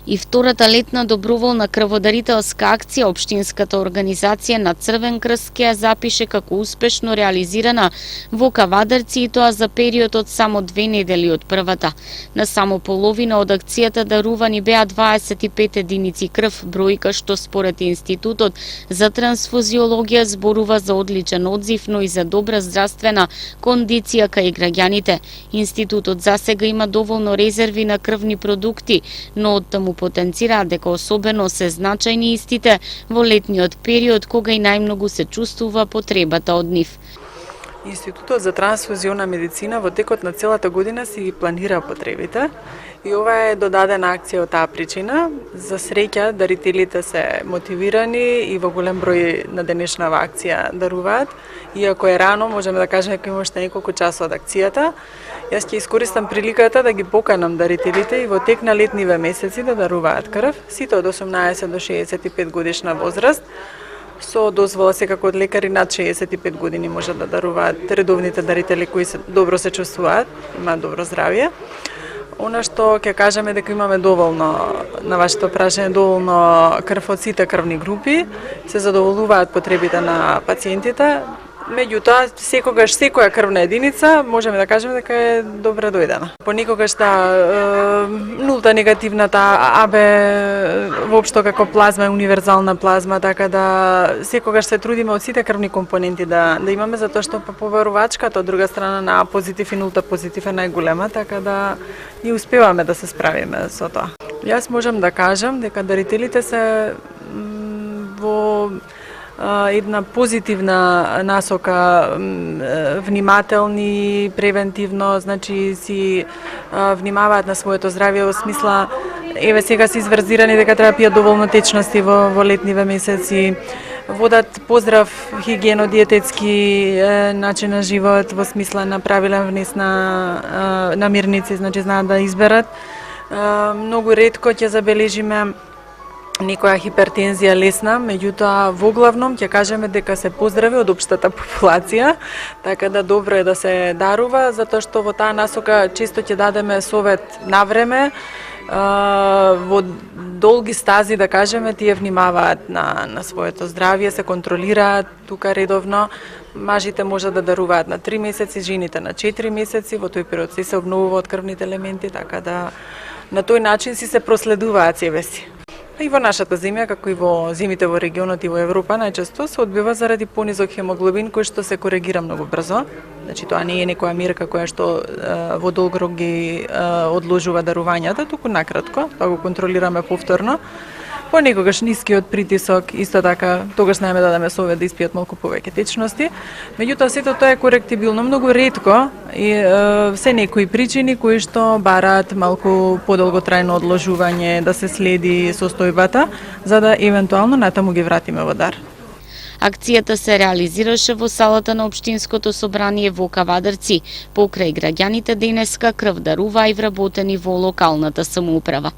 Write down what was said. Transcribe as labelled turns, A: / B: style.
A: И втората летна доброволна крводарителска акција општинската организација на Црвен крст ќе ја запише како успешно реализирана во Кавадарци, и тоа за период од само 2 недели од првата. На само половина од акцијата дарувани беа 25 единици крв, бројка што според Институтот за трансфузиологија зборува за одличен одзив, но и за добра здравствена кондиција кај граѓаните. Институтот засега има доволно резерви на крвни продукти, но од таму потенцираат дека особено се значајни истите во летниот период кога и најмногу се чувствува потребата од нив.
B: Институтот за трансфузиона медицина во текот на целата година си ги планира потребите и ова е додадена акција од таа причина. За среќа дарителите се мотивирани и во голем број на денешнава акција даруваат. Иако е рано, можеме да кажеме дека има уште неколку часа од акцијата. Јас ќе искористам приликата да ги поканам дарителите и во тек на летниве месеци да даруваат крв, сите од 18 до 65 годишна возраст. Со дозвола секако од лекари над 65 години може да даруваат редовните дарители кои добро се чувствуваат, имаат добро здравје. Она што ќе кажеме дека имаме доволно, на вашето прашање, доволно крв од сите крвни групи, се задоволуваат потребите на пациентите. Меѓутоа, секогаш секоја крвна единица можеме да кажеме дека е добре дојдена. Понекогаш нулта негативната АБ воопшто како плазма е универзална плазма, така да секогаш се трудиме од сите крвни компоненти да имаме, затоа што поверувачката од друга страна на А позитив и нулта позитив е најголема, така да и успеваме да се справиме со тоа. Јас можам да кажам дека дарителите се во една позитивна насока, внимателни, превентивно, значи си внимаваат на своето здравје во смисла еве сега се изврзирани дека треба пијат доволно течности во летниве месеци, водат поздрав хигиено-диететски начин на живот во смисла на правилен внес на намирници, значи знаат да изберат. Многу ретко ќе забележиме некоја хипертензија лесна, меѓутоа воглавном ќе кажеме дека се поздрави од општата популација, така да добро е да се дарува, затоа што во таа насока често ќе дадеме совет на време, во долги стази да кажеме, тие внимаваат на своето здравје, се контролираат тука редовно. Мажите може да даруваат на 3 месеци, жените на 4 месеци, во тој период се обновуваат крвните елементи, така да на тој начин се проследуваат себе си. И во нашата земја, како и во земите во регионот и во Европа, најчесто се одбива заради понизок хемоглобин кој што се коригира многу брзо. Значи тоа не е некоја мерка која што во долг рок ги одложува дарувањата, туку накратко, тоа го контролираме повторно. Понекогаш нискиот притисок, исто така, тогаш најме дадеме совет да испијат малку повеќе течности. Меѓутоа, сето тоа е коректибилно, многу ретко и се некои причини кои што бараат малку подолготрајно одложување, да се следи состојбата, за да евентуално натаму ги вратиме во дар.
A: Акцијата се реализираше во салата на Општинското собрание во Кавадарци. Покрај граѓаните денеска крв дарува и вработени во локалната самоуправа.